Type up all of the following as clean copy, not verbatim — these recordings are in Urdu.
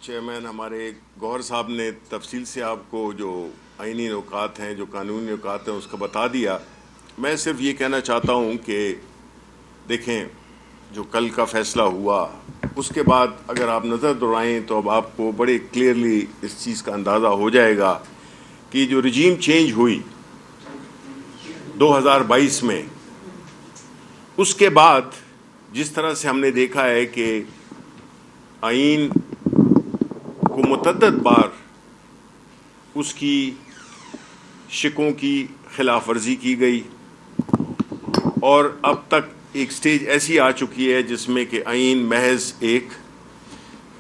چیئرمین ہمارے گوہر صاحب نے تفصیل سے آپ کو جو آئینی نکات ہیں، جو قانونی نکات ہیں، اس کا بتا دیا. میں صرف یہ کہنا چاہتا ہوں کہ دیکھیں، جو کل کا فیصلہ ہوا اس کے بعد اگر آپ نظر دوڑائیں تو اب آپ کو بڑے کلیئرلی اس چیز کا اندازہ ہو جائے گا کہ جو رجیم چینج ہوئی 2022 میں، اس کے بعد جس طرح سے ہم نے دیکھا ہے کہ آئین کو متعدد بار اس کی شکوں کی خلاف ورزی کی گئی، اور اب تک ایک سٹیج ایسی آ چکی ہے جس میں کہ آئین محض ایک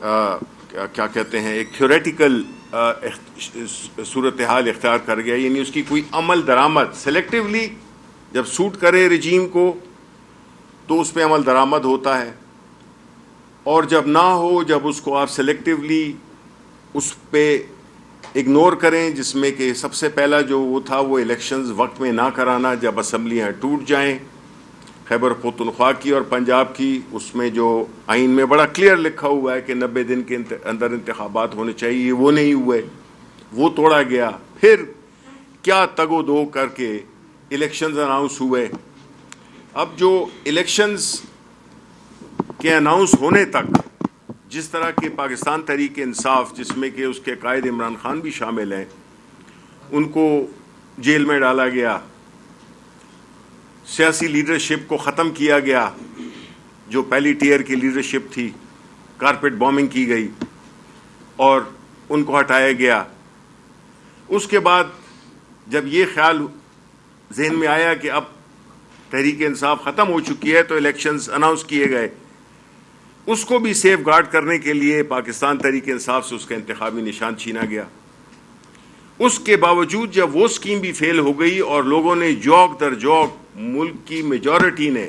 کیا کہتے ہیں، ایک تھیوریٹیکل صورتحال اختیار کر گیا. یعنی اس کی کوئی عمل درآمد سلیکٹیولی جب سوٹ کرے رجیم کو تو اس پہ عمل درآمد ہوتا ہے، اور جب نہ ہو، جب اس کو آپ سلیکٹیولی اس پہ اگنور کریں، جس میں کہ سب سے پہلا جو وہ تھا وہ الیکشنز وقت میں نہ کرانا جب اسمبلیاں ٹوٹ جائیں. خیبر پختونخوا کی اور پنجاب کی، اس میں جو آئین میں بڑا کلیئر لکھا ہوا ہے کہ 90 دن کے اندر انتخابات ہونے چاہیے، وہ نہیں ہوئے، وہ توڑا گیا. پھر کیا تگ و دو کر کے الیکشنز اناؤنس ہوئے. اب جو الیکشنز کے اناؤنس ہونے تک جس طرح کے پاکستان تحریک انصاف، جس میں کہ اس کے قائد عمران خان بھی شامل ہیں، ان کو جیل میں ڈالا گیا، سیاسی لیڈرشپ کو ختم کیا گیا، جو پہلی ٹیئر کی لیڈرشپ تھی، کارپیٹ بومنگ کی گئی اور ان کو ہٹایا گیا. اس کے بعد جب یہ خیال ذہن میں آیا کہ اب تحریک انصاف ختم ہو چکی ہے تو الیکشنز اناؤنس کیے گئے. اس کو بھی سیف گارڈ کرنے کے لیے پاکستان تحریک انصاف سے اس کا انتخابی نشان چھینا گیا. اس کے باوجود جب وہ سکیم بھی فیل ہو گئی اور لوگوں نے جوک در جوک، ملک کی میجورٹی نے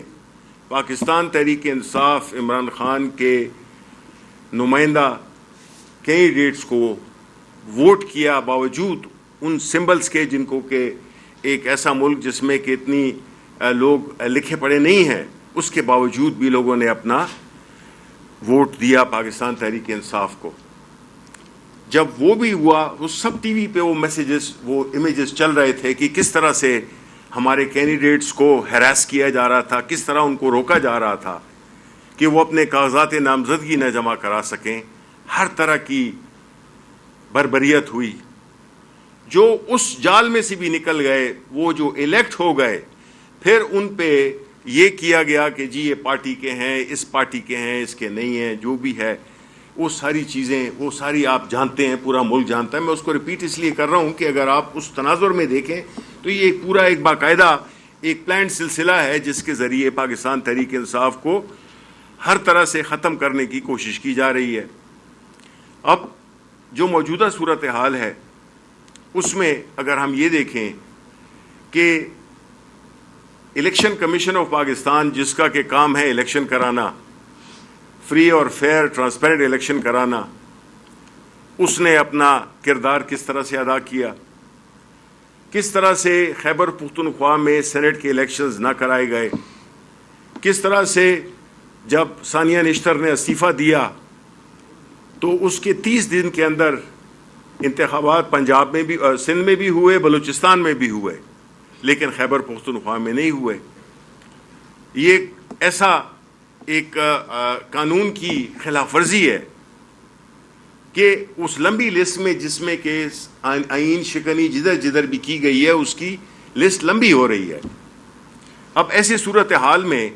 پاکستان تحریک انصاف عمران خان کے نمائندہ کینڈیڈیٹس کو ووٹ کیا، باوجود ان سمبلز کے جن کو کہ ایک ایسا ملک جس میں کہ اتنی لوگ لکھے پڑھے نہیں ہیں، اس کے باوجود بھی لوگوں نے اپنا ووٹ دیا پاکستان تحریک انصاف کو. جب وہ بھی ہوا، وہ سب ٹی وی پہ وہ میسیجز، وہ امیجز چل رہے تھے کہ کس طرح سے ہمارے کینڈیڈیٹس کو ہیراس کیا جا رہا تھا، کس طرح ان کو روکا جا رہا تھا کہ وہ اپنے کاغذات نامزدگی نہ جمع کرا سکیں. ہر طرح کی بربریت ہوئی. جو اس جال میں سے بھی نکل گئے، وہ جو الیکٹ ہو گئے، پھر ان پہ یہ کیا گیا کہ جی یہ پارٹی کے ہیں، اس پارٹی کے ہیں، اس کے نہیں ہیں. جو بھی ہے وہ ساری چیزیں، وہ ساری آپ جانتے ہیں، پورا ملک جانتا ہے. میں اس کو ریپیٹ اس لیے کر رہا ہوں کہ اگر آپ اس تناظر میں دیکھیں تو یہ پورا ایک باقاعدہ ایک پلانڈ سلسلہ ہے جس کے ذریعے پاکستان تحریک انصاف کو ہر طرح سے ختم کرنے کی کوشش کی جا رہی ہے. اب جو موجودہ صورتحال ہے اس میں اگر ہم یہ دیکھیں کہ الیکشن کمیشن آف پاکستان، جس کا کہ کام ہے الیکشن کرانا، فری اور فیئر ٹرانسپیرنٹ الیکشن کرانا، اس نے اپنا کردار کس طرح سے ادا کیا. کس طرح سے خیبر پختونخوا میں سینٹ کے الیکشنز نہ کرائے گئے. کس طرح سے جب ثانیہ نشتر نے استعفیٰ دیا تو اس کے 30 دن کے اندر انتخابات پنجاب میں بھی، سندھ میں بھی ہوئے، بلوچستان میں بھی ہوئے، لیکن خیبر پختونخوا میں نہیں ہوئے. یہ ایسا ایک قانون کی خلاف ورزی ہے کہ اس لمبی لسٹ میں، جس میں کہ آئین شکنی جدھر جدھر بھی کی گئی ہے، اس کی لسٹ لمبی ہو رہی ہے. اب ایسی صورتحال میں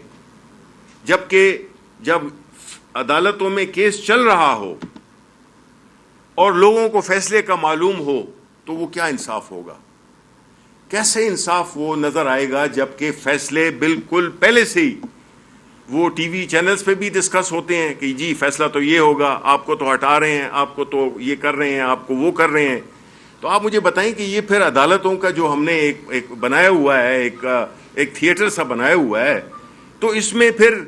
جب عدالتوں میں کیس چل رہا ہو اور لوگوں کو فیصلے کا معلوم ہو تو وہ کیا انصاف ہوگا؟ کیسے انصاف وہ نظر آئے گا جب کہ فیصلے بالکل پہلے سے ہی وہ ٹی وی چینلز پہ بھی ڈسکس ہوتے ہیں کہ جی فیصلہ تو یہ ہوگا، آپ کو تو ہٹا رہے ہیں، آپ کو تو یہ کر رہے ہیں، آپ کو وہ کر رہے ہیں. تو آپ مجھے بتائیں کہ یہ پھر عدالتوں کا جو ہم نے ایک بنایا ہوا ہے، ایک تھیٹر سا بنایا ہوا ہے، تو اس میں پھر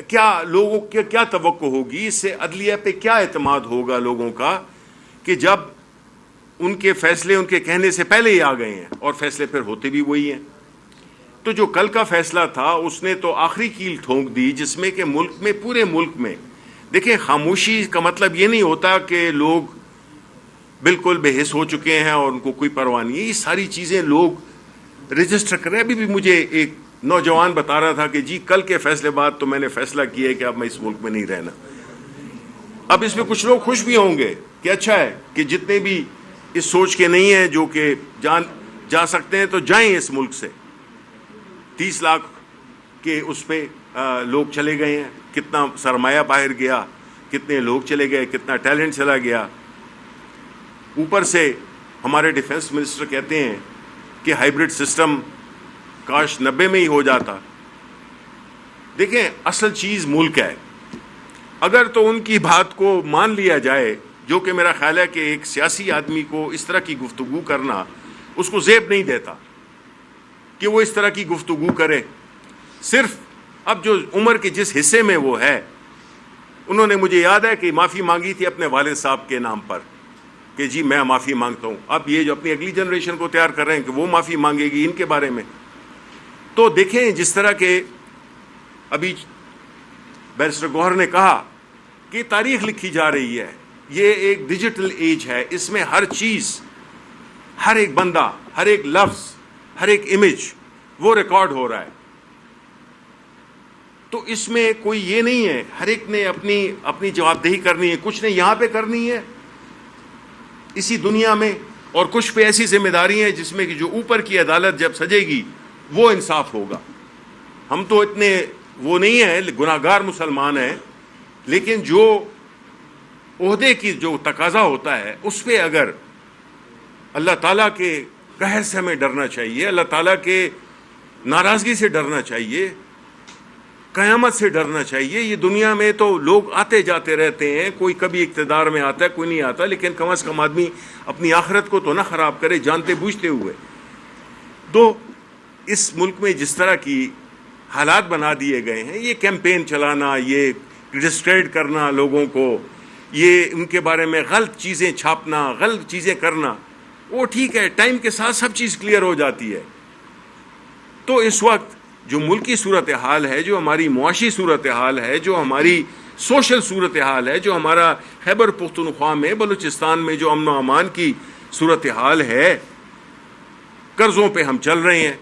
کیا لوگوں کی کیا توقع ہوگی؟ اس سے عدلیہ پہ کیا اعتماد ہوگا لوگوں کا کہ جب ان کے فیصلے ان کے کہنے سے پہلے ہی آ گئے ہیں اور فیصلے پھر ہوتے بھی وہی ہیں. تو جو کل کا فیصلہ تھا اس نے تو آخری کیل ٹھونک دی، جس میں کہ ملک میں، پورے ملک میں دیکھیں خاموشی کا مطلب یہ نہیں ہوتا کہ لوگ بالکل بے حس ہو چکے ہیں اور ان کو کوئی پرواہ نہیں ہے. یہ ساری چیزیں لوگ رجسٹر کر رہے ہیں. ابھی بھی مجھے ایک نوجوان بتا رہا تھا کہ جی کل کے فیصلے بعد تو میں نے فیصلہ کیا ہے کہ اب میں اس ملک میں نہیں رہنا. اب اس میں کچھ لوگ خوش بھی ہوں گے کہ اچھا ہے کہ جتنے بھی اس سوچ کے نہیں ہیں جو کہ جا سکتے ہیں تو جائیں اس ملک سے. 30 لاکھ کے اس پہ لوگ چلے گئے ہیں. کتنا سرمایہ باہر گیا, کتنے لوگ چلے گئے, کتنا ٹیلنٹ چلا گیا. اوپر سے ہمارے ڈیفنس منسٹر کہتے ہیں کہ ہائیبرڈ سسٹم کاش 90 میں ہی ہو جاتا. دیکھیں اصل چیز ملک ہے. اگر تو ان کی بات کو مان لیا جائے, جو کہ میرا خیال ہے کہ ایک سیاسی آدمی کو اس طرح کی گفتگو کرنا اس کو زیب نہیں دیتا کہ وہ اس طرح کی گفتگو کرے. صرف اب جو عمر کے جس حصے میں وہ ہے, انہوں نے مجھے یاد ہے کہ معافی مانگی تھی اپنے والد صاحب کے نام پر کہ جی میں معافی مانگتا ہوں. اب یہ جو اپنی اگلی جنریشن کو تیار کر رہے ہیں کہ وہ معافی مانگے گی ان کے بارے میں. تو دیکھیں جس طرح کے ابھی بیرسٹر گوہر نے کہا کہ تاریخ لکھی جا رہی ہے. یہ ایک ڈیجیٹل ایج ہے, اس میں ہر چیز, ہر ایک بندہ, ہر ایک لفظ, ہر ایک امیج وہ ریکارڈ ہو رہا ہے. تو اس میں کوئی یہ نہیں ہے, ہر ایک نے اپنی جواب دہی کرنی ہے. کچھ نے یہاں پہ کرنی ہے اسی دنیا میں, اور کچھ پہ ایسی ذمہ داری ہیں جس میں کہ جو اوپر کی عدالت جب سجے گی وہ انصاف ہوگا. ہم تو اتنے وہ نہیں ہیں, گناہگار مسلمان ہیں, لیکن جو عہدے کی جو تقاضا ہوتا ہے اس پہ اگر اللہ تعالیٰ کے قہر سے ہمیں ڈرنا چاہیے, اللہ تعالیٰ کے ناراضگی سے ڈرنا چاہیے, قیامت سے ڈرنا چاہیے. یہ دنیا میں تو لوگ آتے جاتے رہتے ہیں, کوئی کبھی اقتدار میں آتا ہے, کوئی نہیں آتا, لیکن کم از کم آدمی اپنی آخرت کو تو نہ خراب کرے جانتے بوجھتے ہوئے. تو اس ملک میں جس طرح کی حالات بنا دیے گئے ہیں, یہ کیمپین چلانا, یہ ڈسکریڈ کرنا لوگوں کو, یہ ان کے بارے میں غلط چیزیں چھاپنا, غلط چیزیں کرنا, وہ ٹھیک ہے, ٹائم کے ساتھ سب چیز کلیئر ہو جاتی ہے. تو اس وقت جو ملکی صورتحال ہے, جو ہماری معاشی صورتحال ہے, جو ہماری سوشل صورتحال ہے, جو ہمارا خیبر پختونخوا میں, بلوچستان میں جو امن و امان کی صورتحال ہے, قرضوں پہ ہم چل رہے ہیں.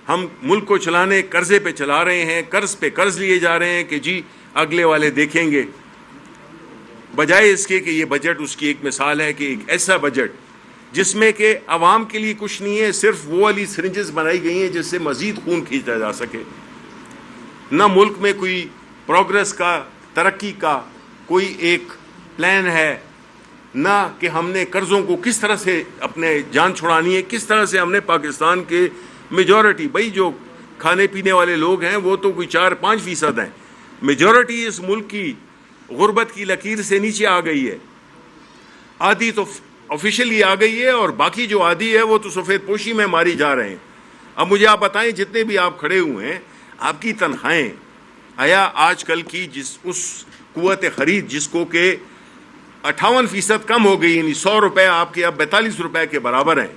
ہم ملک کو چلانے قرضے پہ چلا رہے ہیں, قرض پہ قرض لیے جا رہے ہیں کہ جی اگلے والے دیکھیں گے, بجائے اس کے کہ یہ بجٹ اس کی ایک مثال ہے کہ ایک ایسا بجٹ جس میں کہ عوام کے لیے کچھ نہیں ہے, صرف وہ والی سرنجز بنائی گئی ہیں جس سے مزید خون کھینچا جا سکے. نہ ملک میں کوئی پروگرس کا, ترقی کا کوئی ایک پلان ہے, نہ کہ ہم نے قرضوں کو کس طرح سے اپنے جان چھڑانی ہے, کس طرح سے ہم نے پاکستان کے میجورٹی, بھائی جو کھانے پینے والے لوگ ہیں وہ تو کوئی 4-5% ہیں, میجورٹی اس ملک کی غربت کی لکیر سے نیچے آ گئی ہے. آدھی تو آفیشیلی آ گئی ہے اور باقی جو آدھی ہے وہ تو سفید پوشی میں ماری جا رہے ہیں. اب مجھے آپ بتائیں, جتنے بھی آپ کھڑے ہوئے ہیں, آپ کی تنخواہیں آیا آج کل کی اس قوت خرید جس کو کہ 58% کم ہو گئی, یعنی 100 روپے آپ کے اب 42 روپے کے برابر ہیں.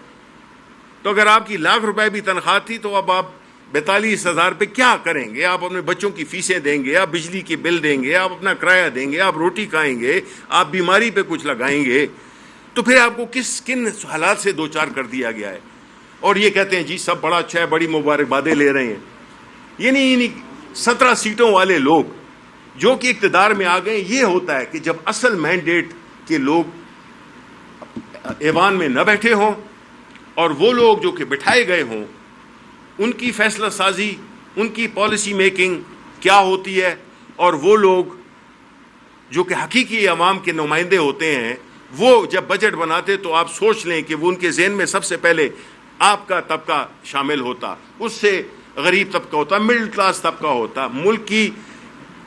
تو اگر آپ کی لاکھ روپے بھی تنخواہ تھی تو اب آپ 42,000 پہ کیا کریں گے؟ آپ اپنے بچوں کی فیسیں دیں گے, آپ بجلی کے بل دیں گے, آپ اپنا کرایہ دیں گے, آپ روٹی کھائیں گے, آپ بیماری پہ کچھ لگائیں گے. تو پھر آپ کو کن حالات سے دوچار کر دیا گیا ہے؟ اور یہ کہتے ہیں جی سب بڑا اچھا ہے, بڑی مبارکبادیں لے رہے ہیں. یعنی 17 سیٹوں والے لوگ جو کہ اقتدار میں آ گئے. یہ ہوتا ہے کہ جب اصل مینڈیٹ کے لوگ ایوان میں نہ بیٹھے ہوں اور وہ لوگ جو کہ بٹھائے گئے ہوں, ان کی فیصلہ سازی, ان کی پالیسی میکنگ کیا ہوتی ہے, اور وہ لوگ جو کہ حقیقی عوام کے نمائندے ہوتے ہیں وہ جب بجٹ بناتے تو آپ سوچ لیں کہ وہ ان کے ذہن میں سب سے پہلے آپ کا طبقہ شامل ہوتا, اس سے غریب طبقہ ہوتا, مڈل کلاس طبقہ ہوتا. ملک کی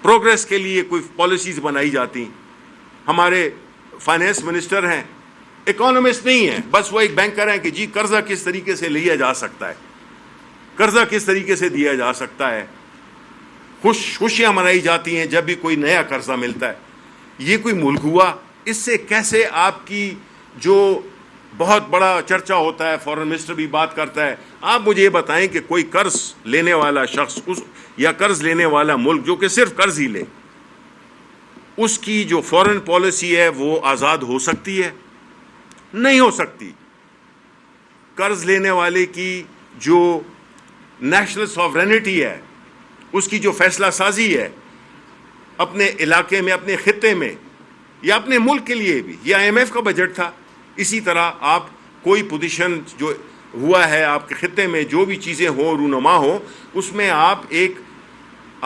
پروگریس کے لیے کوئی پالیسیز بنائی جاتی. ہمارے فائنینس منسٹر ہیں, اکانومسٹ نہیں ہیں, بس وہ ایک بینکر ہیں کہ جی قرضہ کس طریقے سے لیا جا سکتا ہے, قرضہ کس طریقے سے دیا جا سکتا ہے. خوشیاں منائی جاتی ہیں جب بھی کوئی نیا قرضہ ملتا ہے. یہ کوئی ملک ہوا؟ اس سے کیسے آپ کی جو بہت بڑا چرچا ہوتا ہے, فورن منسٹر بھی بات کرتا ہے, آپ مجھے یہ بتائیں کہ کوئی قرض لینے والا شخص یا قرض لینے والا ملک جو کہ صرف قرض ہی لے, اس کی جو فورن پالیسی ہے وہ آزاد ہو سکتی ہے؟ نہیں ہو سکتی. قرض لینے والے کی جو نیشنل ساورینٹی ہے، اس کی جو فیصلہ سازی ہے اپنے علاقے میں، اپنے خطے میں، یا اپنے ملک کے لیے بھی، یہ IMF کا بجٹ تھا. اسی طرح آپ کوئی پوزیشن جو ہوا ہے آپ کے خطے میں، جو بھی چیزیں ہوں، رونما ہوں، اس میں آپ ایک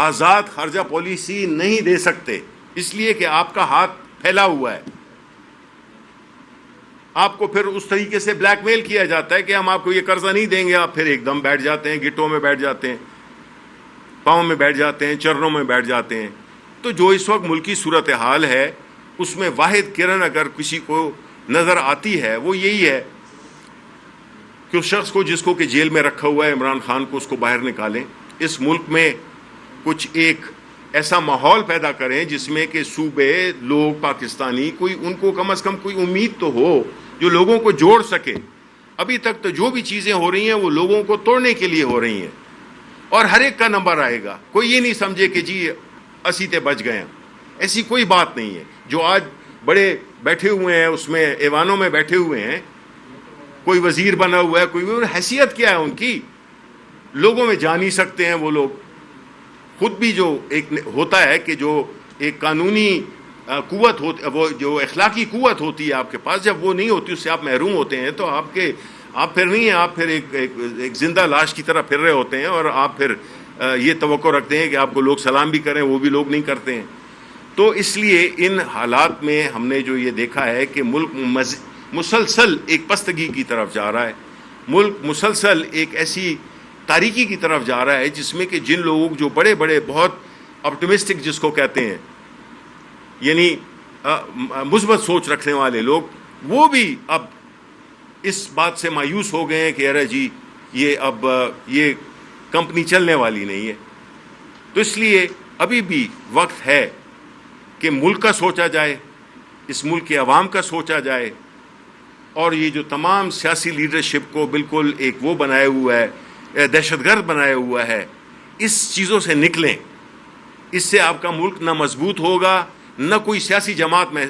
آزاد خارجہ پالیسی نہیں دے سکتے، اس لیے کہ آپ کا ہاتھ پھیلا ہوا ہے. آپ کو پھر اس طریقے سے بلیک میل کیا جاتا ہے کہ ہم آپ کو یہ قرضہ نہیں دیں گے. آپ پھر ایک دم بیٹھ جاتے ہیں، گٹوں میں بیٹھ جاتے ہیں، پاؤں میں بیٹھ جاتے ہیں، چرنوں میں بیٹھ جاتے ہیں. تو جو اس وقت ملکی صورتحال ہے، اس میں واحد کرن اگر کسی کو نظر آتی ہے وہ یہی ہے کہ اس شخص کو جس کو کہ جیل میں رکھا ہوا ہے عمران خان کو، اس کو باہر نکالیں. اس ملک میں کچھ ایک ایسا ماحول پیدا کریں جس میں کہ صوبے، لوگ، پاکستانی، کوئی ان کو کم از کم کوئی امید تو ہو جو لوگوں کو جوڑ سکے. ابھی تک تو جو بھی چیزیں ہو رہی ہیں وہ لوگوں کو توڑنے کے لیے ہو رہی ہیں، اور ہر ایک کا نمبر آئے گا. کوئی یہ نہیں سمجھے کہ جی اسی تے بچ گئے ہیں، ایسی کوئی بات نہیں ہے. جو آج بڑے بیٹھے ہوئے ہیں اس میں ایوانوں میں بیٹھے ہوئے ہیں، کوئی وزیر بنا ہوا ہے، کوئی حیثیت کیا ہے ان کی؟ لوگوں میں جا نہیں سکتے ہیں وہ لوگ. خود بھی جو ایک ہوتا ہے کہ جو ایک قانونی قوت ہوتی، وہ جو اخلاقی قوت ہوتی ہے آپ کے پاس، جب وہ نہیں ہوتی، اس سے آپ محروم ہوتے ہیں، تو آپ پھر نہیں ہیں، آپ پھر ایک زندہ لاش کی طرح پھر رہے ہوتے ہیں، اور آپ پھر یہ توقع رکھتے ہیں کہ آپ کو لوگ سلام بھی کریں، وہ بھی لوگ نہیں کرتے ہیں. تو اس لیے ان حالات میں ہم نے جو یہ دیکھا ہے کہ ملک مسلسل ایک پستگی کی طرف جا رہا ہے. ملک مسلسل ایک ایسی تاریکی کی طرف جا رہا ہے جس میں کہ جن لوگ جو بڑے بڑے بہت آپٹمسٹک جس کو کہتے ہیں، یعنی مثبت سوچ رکھنے والے لوگ، وہ بھی اب اس بات سے مایوس ہو گئے ہیں کہ ارے جی یہ کمپنی چلنے والی نہیں ہے. تو اس لیے ابھی بھی وقت ہے کہ ملک کا سوچا جائے، اس ملک کے عوام کا سوچا جائے، اور یہ جو تمام سیاسی لیڈرشپ کو بالکل ایک وہ بنائے ہوا ہے، دہشت گرد بنایا ہوا ہے، اس چیزوں سے نکلیں. اس سے آپ کا ملک نہ مضبوط ہوگا، نہ کوئی سیاسی جماعت میں